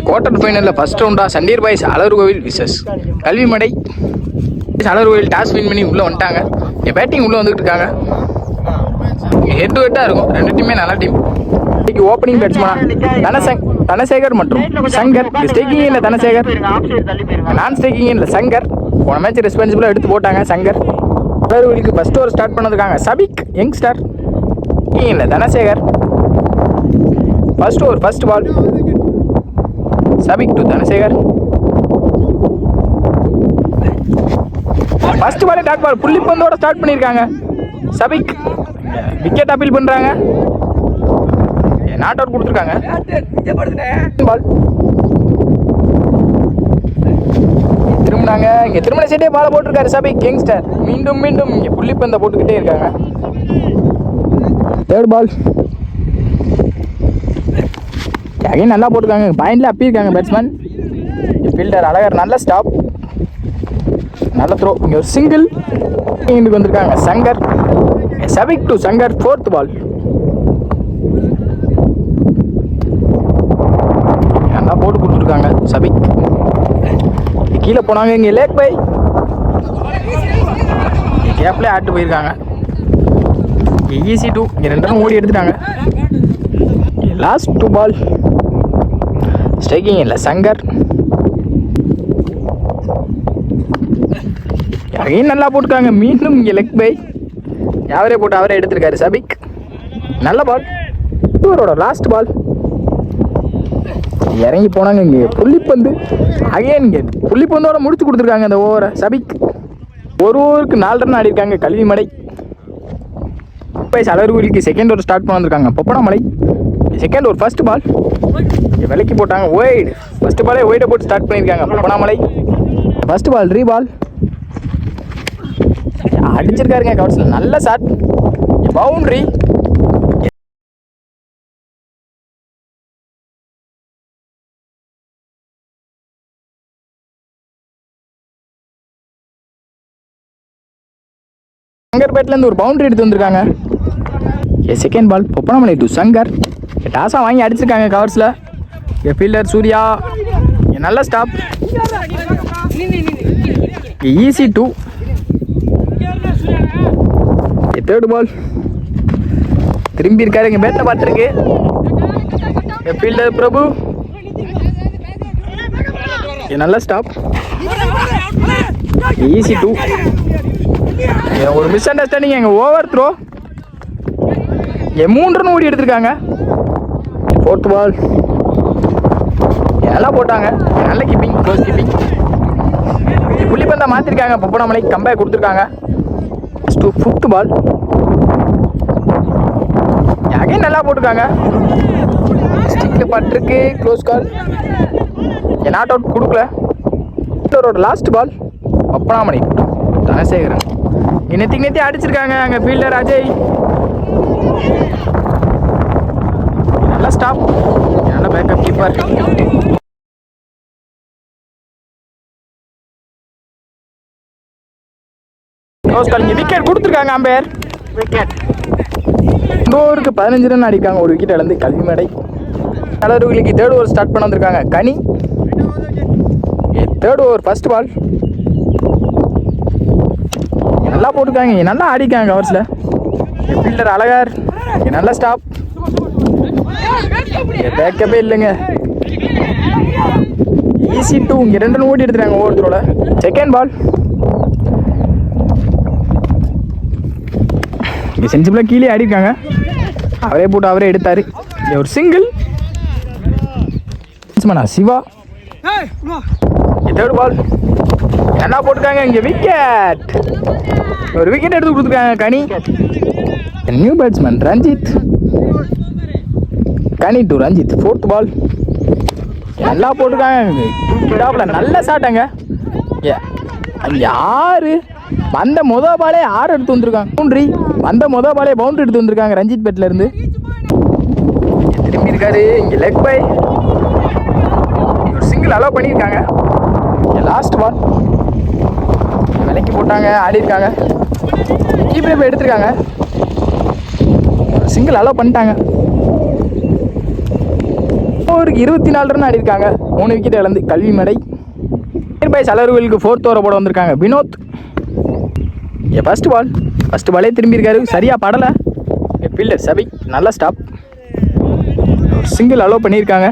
Quarter ஃபைனலில் first ரவுண்டா சண்டீர் boys அலர்கோவில் versus Kalvimadai. அலர்கோவில் toss win பண்ணி உள்ளே வந்துட்டாங்க. பேட்டிங் உள்ளே வந்துட்டு இருக்காங்க. ஹெட் டு ஹெட்டாக இருக்கும். ரெண்டு டீமே நல்ல டீம். இன்னைக்கு ஓப்பனிங் பேட்ஸ்மேனா தனசேகர் மற்றும் சங்கர். ஸ்டேக்கிங் இல்லை தனசேகர், நான் ஸ்டேக்கிங் இல்லை சங்கர். போன மேட்ச் ரெஸ்பான்சிபிளாக எடுத்து போட்டாங்க சங்கர். அலர்கோவிலுக்கு ஃபர்ஸ்ட் ஓவர் ஸ்டார்ட் பண்ணதுக்காங்க சபிக் யங்ஸ்டர். இல்லை Dhanasekar. First over first ball Shafiq to Dhanasekar. First பாலே டாட் பால் புள்ளி பந்தோட ஸ்டார்ட் பண்ணியிருக்காங்க. சபிக் விக்கெட் அப்பீல் பண்ணுறாங்க. நாட் அவுட் கொடுத்துருக்காங்க. பால் திரும்பினாங்க. இங்கே திருமண சைடே பாலை போட்டிருக்காரு சபிக் யங்ஸ்டர். மீண்டும் மீண்டும் இங்கே புள்ளி பந்தை போட்டுக்கிட்டே இருக்காங்க. தேர்ட் பால் அகைன் நல்லா போட்டிருக்காங்க. பாயிண்டில் அப்பியிருக்காங்க பேட்ஸ்மேன். ஃபீல்டர் அழகர் நல்ல ஸ்டாப், நல்ல த்ரோ. இங்கே ஒரு சிங்கிள் இதுக்கு வந்திருக்காங்க Shankar. Sabik to Shankar. Fourth ball நல்லா போட்டு கொடுத்துருக்காங்க சபிக். கீழே போனாங்க. இங்கே லேக் பை கேப்லேயே ஆட்டு போயிருக்காங்க. Easy two. இங்கே ரெண்டு ரன் ஓடி எடுத்துட்டாங்க. லாஸ்ட் டூ பால் ஸ்ட்ரைக்கிங் இல்லை சங்கர். அகைன் நல்லா போட்டுருக்காங்க. மீண்டும் இங்கே லெக் பை அவரே போட்டு அவரே எடுத்திருக்காரு சபிக். நல்ல பால். இவரோட லாஸ்ட் பால் இறங்கி போனாங்க. இங்கே புள்ளிப்பந்து அகைன் இங்கே புள்ளிப்பந்தோட முடிச்சு கொடுத்துருக்காங்க அந்த ஓவரை சபிக். ஒரு ஓவருக்கு 4 run ஆடிருக்காங்க Kalvimadai. அலர்கோவிலுக்கு second over start பண்ண வந்திருக்காங்க பொப்பனாமலை. செகண்ட் ஓவர் ஃபர்ஸ்ட் பால் விலைக்கு போட்டாங்க. ஒய்டு ஃபர்ஸ்ட் பாலே ஒய்டை போட்டு ஸ்டார்ட் பண்ணியிருக்காங்க பொப்பனாமலை. ஃபர்ஸ்ட் பால் ரீபால் அடிச்சிருக்காருங்க கவர்ஸில். நல்ல ஷாட், பவுண்டரி. சங்கர் பேட்லேருந்து ஒரு பவுண்டரி எடுத்து வந்திருக்காங்க. Second ball Poppanamalai to Shankar. டாஸாக வாங்கி அடிச்சிருக்காங்க கவர்ஸில். ஃபீல்டர் சூர்யா நல்ல stop. Easy two. Third ball திரும்பி இருக்காரு. இங்கே பேட்டை பார்த்துருக்கு ஃபீல்டர் பிரபு. நல்ல ஸ்டாப். Easy two. ஒரு மிஸ் அண்டர்ஸ்டாண்டிங். எங்கள் ஓவர் த்ரோ 3 ரன் ஓடி எடுத்திருக்காங்க. ஃபோர்த் பால் நல்லா போட்டாங்க. நல்ல கீப்பிங், க்ளோஸ் கீப்பிங். புள்ளிப்பந்தா மாற்றிருக்காங்க பொப்பனாமலை. கம்பேக் கொடுத்துருக்காங்க. ஃபிஃப்த் பால் அகைன் நல்லா போட்டிருக்காங்க. ஸ்டிக்கில் பட்டிருக்கு. Close call. நாட் அவுட் கொடுக்கல. ஃபீல்டரோட லாஸ்ட் பால் பொப்பனாமலை தனசேகரன். நேத்தி அடிச்சிருக்காங்க அங்கே ஃபீல்டர் அஜய். நல்ல ஸ்டாப், நல்ல பேக்கப் கீப்பர். விக்கெட் கொடுத்துருக்காங்க அம்பையர். விக்கெட். ஓவருக்கு 15 ரன் அடிக்காங்க. ஒரு விக்கெட் இழந்து கல்விமடை. அலர்கோவிலுக்கு தேர்ட் ஓவர் ஸ்டார்ட் பண்ண வந்திருக்காங்க கனி. தேர்ட் ஓவர் ஃபர்ஸ்ட் பால் நல்லா போட்டுருக்காங்க. நல்லா ஆடிக்காங்க கவர்ஸில். ஃபீல்டர் அழகர். நல்ல ஸ்டாப், பேக்கப்பே இல்லைங்க. Easy two. இங்கே 2 ரன் ஓடி எடுத்துட்டாங்க ஒவ்வொருத்தரோட. செகண்ட் பால் இங்கே சென்சிபிளாக கீழே ஆடிருக்காங்க. அவரே போட்டு அவரே எடுத்தார். ஒரு சிங்கிள். சிவா. தேர்ட் பால் என்ன போட்டுருக்காங்க. இங்கே விக்கெட். ஒரு விக்கெட் எடுத்து கொடுத்துருக்காங்க Kani. New batsman Ranjith. Kani to Ranjith. Fourth ball நல்லா போட்டுருக்காங்க. நல்ல ஷாட்டாங்க. அங்கே 6 வந்த மொதல் பாலே 6 எடுத்து வந்திருக்காங்க. பவுண்ட்ரி வந்த மொதல் பாலே பவுண்டரி எடுத்து வந்திருக்காங்க ரஞ்சித் பேட்ல இருந்து. திரும்பி இருக்காரு. இங்கே லெக் பை ஒரு சிங்கிள் அலோவ் பண்ணியிருக்காங்க. லாஸ்ட் பால் விலைக்கு போட்டாங்க. ஆடி இருக்காங்க. கீப்பர் இப்போ எடுத்திருக்காங்க. சிங்கிள் அலோவ் பண்ணிட்டாங்க. ஓவருக்கு 24 ரன் ஆடி இருக்காங்க. 3 விக்கெட் இழந்து கல்விமடை. சண்டீர் பாய்ஸ் அலர்வேலுக்கு 4th ஓவர் போட வந்திருக்காங்க வினோத். ஃபர்ஸ்ட் பாலே திரும்பியிருக்காரு, சரியா படலை. ஃபீல்டர் சபிக் நல்ல ஸ்டாப், சிங்கிள் அலோவ் பண்ணியிருக்காங்க.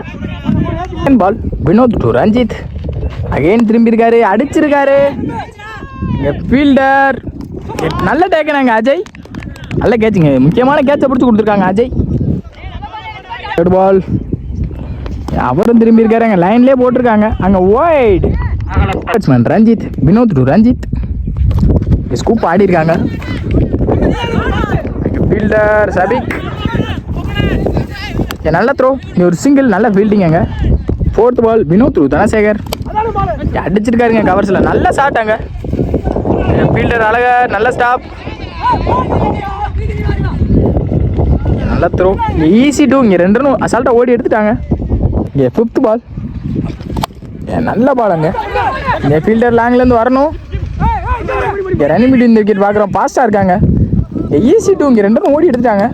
பால் வினோத் டு ரஞ்சித், அகைன் திரும்பியிருக்காரு, அடிச்சிருக்காரு. ஃபீல்டர் நல்ல டேக்கனாங்க அஜய், நல்ல கேட்சுங்க, முக்கியமான கேட்சை பிடிச்சி கொடுத்துருக்காங்க அஜய். தேர்ட் பால் அவரும் திரும்பியிருக்காரு, அங்கே லைன்லேயே போட்டிருக்காங்க. அங்கே wide batsman Ranjith, Vinoth to Ranjith scoop ஆடி இருக்காங்க. ஃபீல்டர் சபிக் நல்ல த்ரோ, ஒரு சிங்கிள், நல்ல ஃபீல்டிங்க. 4th ball Vinoth to Dhanasekar, அடிச்சிருக்காருங்க கவர்ஸில், நல்ல ஷாட்டாங்க. ஃபீல்டர் அழகர் நல்ல ஸ்டாப், நல்ல த்ரோ, ஈஸி டூ. இங்கே 2 ரன் அசால்ட்டாக ஓடி எடுத்துட்டாங்க. இங்கே 5th பால் நல்ல பாலுங்க. இந்த ஃபீல்டர் லாங்லேருந்து வரணும். இங்கே ரன்னிங் மீட் இந்த விக்கெட் பார்க்குறோம், ஃபாஸ்ட்டாக இருக்காங்க. ஈஸி டூ, இங்கே 2 ரன் ஓடி எடுத்துட்டாங்க.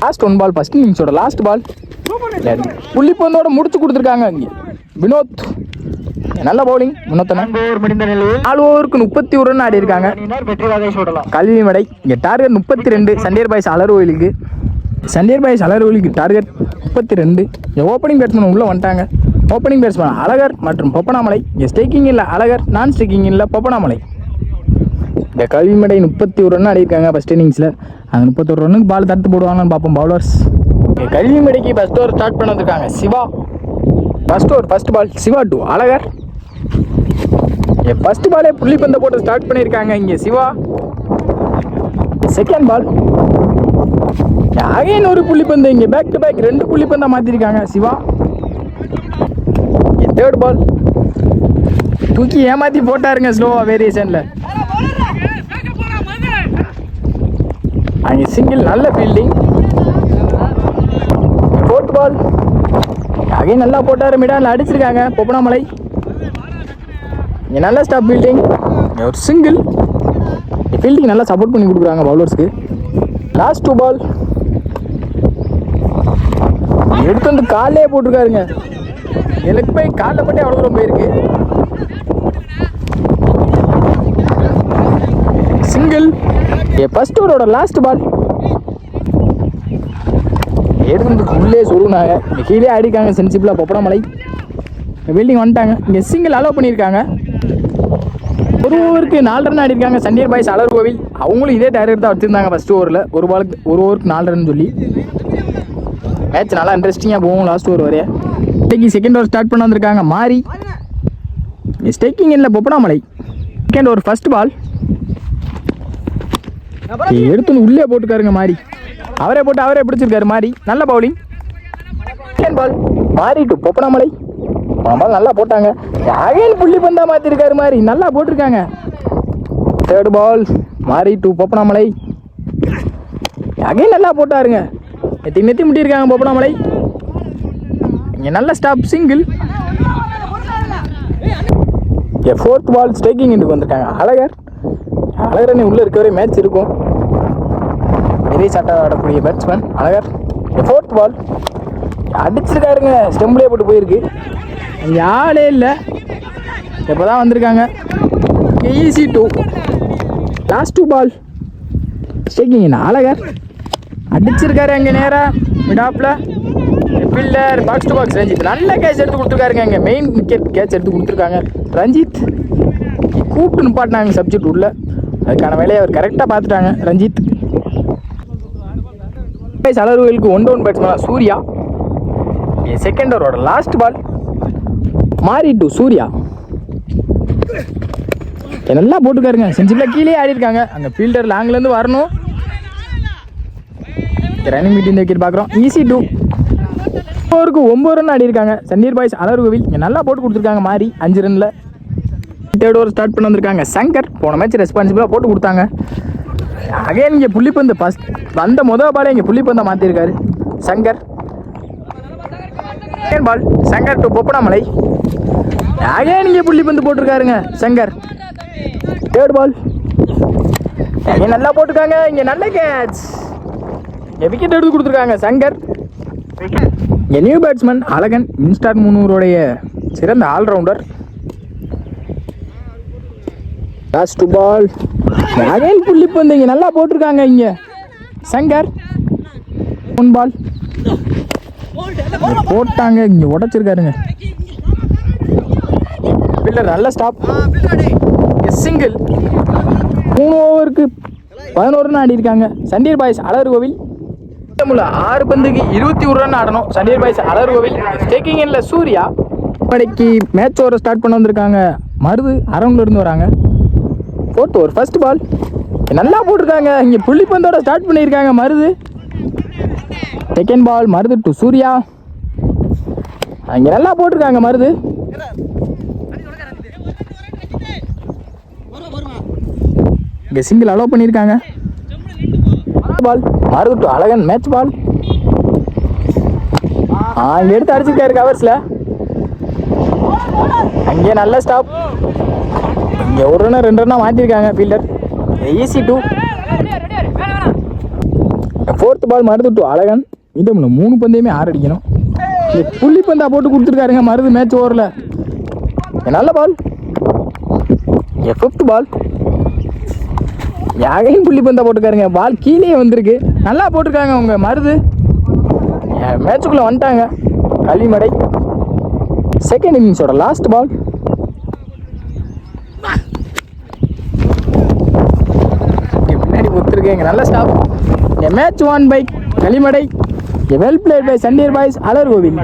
லாஸ்ட் 1 பால், ஃபர்ஸ்ட் இன்னிங்ஸோட லாஸ்ட் பால். புள்ளிப்பந்தோட முடிச்சு கொடுத்துருக்காங்க இங்கே வினோத், நல்ல பவுலிங். 4 ஓவருக்கு 31 ரன் ஆடி இருக்காங்க கல்விமடை. இங்கே டார்கெட் 32 சண்டீர் பாய்ஸ் அலர்வேலுக்கு. டார்கெட் 32. ஓப்பனிங் பேட்ஸ்மேன் உள்ளே வந்துட்டாங்க. ஓப்பனிங் பேட்ஸ்மேன் அழகர் மற்றும் பொப்பனாமலை. இங்கே ஸ்டேக்கிங் இல்லை அழகர், நான் ஸ்டேக்கிங் இல்லை பொப்பனாமலை. இந்த கல்விமடை 31 ரன் ஆடிருக்காங்க ஃபர்ஸ்ட் இன்னிங்ஸில். அந்த 31 ரன்னுக்கு பால் தடுத்து போடுவாங்கன்னு பார்ப்போம் பவுலர்ஸ். கல்விமடைக்கு ஃபர்ஸ்ட் ஓவர் ஸ்டார்ட் பண்ண வந்திருக்காங்க Siva. First ball Siva to Azhagar. First பாலே புள்ளிப்பந்தை போட்டு ஸ்டார்ட் பண்ணியிருக்காங்க இங்கே சிவா. செகண்ட் பால் அகைன் ஒரு புள்ளிப்பந்து, இங்கே பேக் டு பேக் 2 புள்ளிப்பந்தை மாற்றிருக்காங்க சிவா. தேர்ட் பால் தூக்கி ஏமாற்றி போட்டாருங்க ஸ்லோவா வேரியேஷனில். அங்கே சிங்கிள், நல்ல ஃபீல்டிங். 4th பால் அகைன் நல்லா போட்டார், மிடானில் அடிச்சிருக்காங்க பொப்பனாமலை. இங்கே நல்ல ஸ்டாப் ஃபீல்டிங், ஒரு சிங்கிள். ஃபீல்டிங் நல்லா சப்போர்ட் பண்ணி கொடுக்குறாங்க பவுலர்ஸ்க்கு. லாஸ்ட் 2 பால் எடுத்து வந்து காலையே போட்டிருக்காருங்க. எனக்கு போய் காலில் பட்டே அவ்வளோ தூரம் போயிருக்கு. சிங்கிள். ஃபர்ஸ்ட் ஓவரோட லாஸ்ட் பால் எடுத்து உள்ளே சொல்லுனாங்க, கீழே அடிக்காங்க சென்சிபிளாக பொப்பனாமலை. ஃபீல்டிங் வந்துட்டாங்க. இங்கே சிங்கிள் அலோவ் பண்ணியிருக்காங்க. 1 ஓவருக்கு 4 ரன் ஆடிருக்காங்க சண்டீர் பாய்ஸ் அலர்கோவில். அவங்களும் இதே டைரக்ட் தான் வச்சுருந்தாங்க ஃபர்ஸ்ட் ஓவரில். 1 ஓவருக்கு 4 ரன் சொல்லி மேட்ச் நல்லா இன்ட்ரெஸ்டிங்காக போகும் லாஸ்ட் ஓவர் வரைய. இன்னைக்கு செகண்ட் ஓவர் ஸ்டார்ட் பண்ண வந்திருக்காங்க மாறி. ஸ்டேக்கிங் இல்லை பொப்பனாமலை. செகண்ட் ஓவர் ஃபர்ஸ்ட் பால் எடுத்துன்னு உள்ளே போட்டுக்காருங்க மாறி. அவரே பிடிச்சிருக்காரு மாறி. நல்ல bowling. Second ball Maari to பொப்பனாமலை. பால் நல்லா போட்டாங்க. அகைன் புள்ளி பந்தா மாற்றிருக்காரு மாறி, நல்லா போட்டிருக்காங்க. Third ball Maari to Poppanamalai. Again நல்லா போட்டாருங்க, நெத்தி முட்டியிருக்காங்க பொப்பனாமலை. இங்கே நல்ல ஸ்டாப், சிங்கிள். 4th பால் ஸ்ட்ரைக்கிங் இன்டுக்கு வந்திருக்காங்க அழகர். அழகர் உள்ளே இருக்கவரை மேட்ச் இருக்கும். நிறைய சாட்டாக ஆடக்கூடிய பேட்ஸ்மேன் அழகர். 4th பால் அடிச்சிருக்காருங்க, ஸ்டெம்பிளே போட்டு போயிருக்கு. இங்கே ஆளே இல்லை, இப்போ தான் வந்திருக்காங்க. ஈஸி 2. லாஸ்ட் 2 பால் ஸ்டேக்கிங் அழகர் அடிச்சிருக்காரு. அங்கே நேராக மிடாப்பில் ஃபீல்டர் பாக்ஸ் டு பாக்ஸ் ரஞ்சித் நல்ல கேட்ச் எடுத்து கொடுத்துருக்காருங்க. இங்கே மெயின் விக்கெட் கேட்ச் எடுத்து கொடுத்துருக்காங்க ரஞ்சித். கூப்பிட்டு நிப்பாட்டினாங்க சப்ஜெக்ட் உள்ள, அதுக்கான வேலையை அவர் கரெக்டாக பார்த்துட்டாங்க ரஞ்சித். அலர்வேலுக்கு 1-1 பேட்ஸ்மேன் சூர்யா. செகண்ட் ஓவரோட last ball Maari to Surya. நல்லா போட்டுக்காருங்க, செஞ்சுபிளாக கீழே ஆடி இருக்காங்க. அங்கே ஃபீல்டர் லாங்லேருந்து வரணும். ரன்னிங் மீட் இந்த விக்கெட் பார்க்குறோம். ஈஸி 2. ஓவருக்கு 9 ரன் ஆடி இருக்காங்க சண்டீர் பாய்ஸ் அலர்கோவில். இங்கே நல்லா போட்டு கொடுத்துருக்காங்க மாறி 5 ரனில். தேர்ட் ஓவர் ஸ்டார்ட் பண்ண வந்திருக்காங்க சங்கர். போன மேட்ச் ரெஸ்பான்சிபிளாக போட்டு கொடுத்தாங்க. அகைன் இங்கே புள்ளிப்பந்து ஃபஸ்ட் வந்த முதல் பாலே இங்கே புள்ளிப்பந்தை மாற்றிருக்காரு Shankar. Second ball Shankar to Poppanamalai. Again இங்கே புள்ளிப்பந்து போட்டிருக்காருங்க சங்கர். தேர்ட் பால் இங்கே நல்லா போட்டிருக்காங்க. இங்கே நல்ல கேட்ச், இங்கே விக்கெட் எடுத்து கொடுத்துருக்காங்க சங்கர். இங்கே நியூ பேட்ஸ்மேன் அழகன் இன்ஸ்டார் 300 சிறந்த ஆல்ரவுண்டர். லாஸ்ட் பால் அகைன் புள்ளிப்பந்து இங்கே நல்லா போட்டிருக்காங்க. இங்கே சங்கர் ஒன் பால் போட்டாங்க, இங்கே உடைச்சிருக்காருங்க. பில்லர் நல்ல ஸ்டாப், சிங்கிள். 3 ஓவருக்கு 11 ஆடி இருக்காங்க சண்டீர் பாய்ஸ் அலர்கோவில். 6 பந்துக்கு 21 ரன் ஆடணும் சண்டீர் பாய்ஸ் அலர்கோவில். டேக்கிங் இன்ல சூர்யா. படைக்கு மேட்ச் ஓவரை ஸ்டார்ட் பண்ண வந்திருக்காங்க. மருது அரௌண்ட்ல இருந்து வராங்க. 4th ஓவர் ஃபர்ஸ்ட் பால் நல்லா போட்டிருக்காங்க. இங்கே புள்ளிப்பந்தோட ஸ்டார்ட் பண்ணியிருக்காங்க Marudhu. Second ball Marudhu to Surya. அங்கே நல்லா போட்டிருக்காங்க மருது. இங்கே சிங்கிள் அலோவ் பண்ணியிருக்காங்க. Ball Marudhu to Azhagan match ball. இங்கே எடுத்து அடிச்சிருக்காரு கவர்ஸில். அங்கே நல்ல ஸ்டாப். இங்கே 1 ரன் 2 ரன்னாக மாற்றிருக்காங்க fielder. Easy 2. 4th ball Marudhu to Azhagan. மீண்டும் 3 பந்தையுமே 6 அடிக்கணும். புள்ளி பந்தா போட்டு கொடுத்துருக்காருங்க மருது மேட்ச் ஓவரில். நல்ல பால். 5th பால் யாகையும் புள்ளி பந்தா போட்டுருக்காருங்க. பால் கீழே வந்திருக்கு. நல்லா போட்டிருக்காங்க அவங்க மருது. மேட்சுக்குள்ளே வந்துட்டாங்க கல்விமடை. Second இன்னிங்ஸோட last ball. பின்னாடி கொடுத்துருக்கேங்க நல்ல stop. Match 1 by Kalimadai. Well played by Chandeer boys அலர்கோவில்.